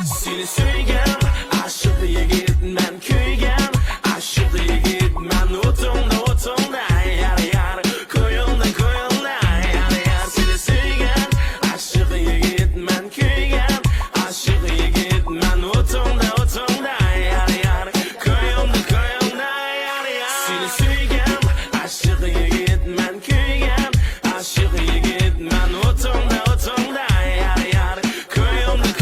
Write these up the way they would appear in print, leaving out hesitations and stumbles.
Seni söygen, aşık yigit men kuygan, aşık yigit men o'tumda yar yar, ko'yildi yar yar. Seni söygen, aşık yigit men kuygan, aşık yigit men o'tumda yar yar, ko'yildi yar yar. Seni söygen, aşık yigit men kuygan, aşık yigit men o'tumda yar yar, ko'yildi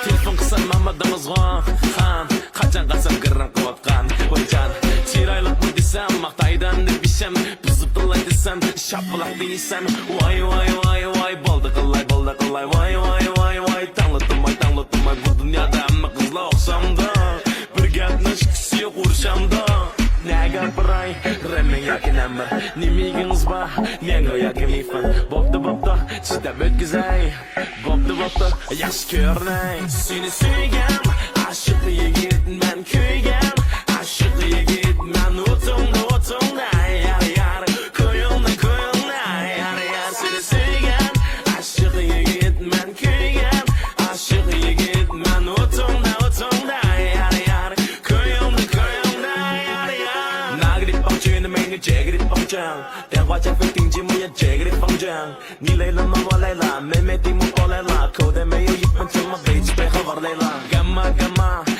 telefon qilsanmamadimizg'on ham qachon qasam girran qilayotgan o'ychan chiroyliqmi desam maqtaydan deb isham buzib qilay desam shapilaq deysan voy voy voy voy bo'ldi qilay voy voy voy voy tanglatimay bu dunyoda hamma qizlar o'xshamda bir gapni chiqisi yo'q urishamda nega biray remen yoki namir nimiginiz bor menga yoki mifan bo'pti chidab o'tkazay bo'pti yaxshi ko'rinay seni suygan aşık yigit men kuygan aşık yigit men o'tumda yar yar ko'yildi yar yar seni suygan aşık yigit men kuygan aşık yigit men o'tumda yar yar ko'yildi yar yar nagrit bangchini menga jegrit bangchang denhua费定金没有jegrit bangchang你累了吗我累了妹妹题目过来了口袋没有1分钱吗飞机杯好玩累了干嘛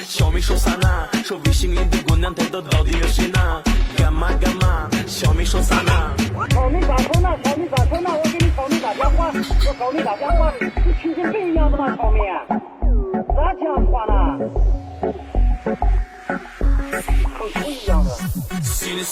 小明说啥呢说微信里的姑娘态度到底有谁呢干嘛小明说啥呢草莓咋说呢我给你草莓打电话我草莓打电话你精神病一样的吗草莓咋这样说呢跟猪一样的心里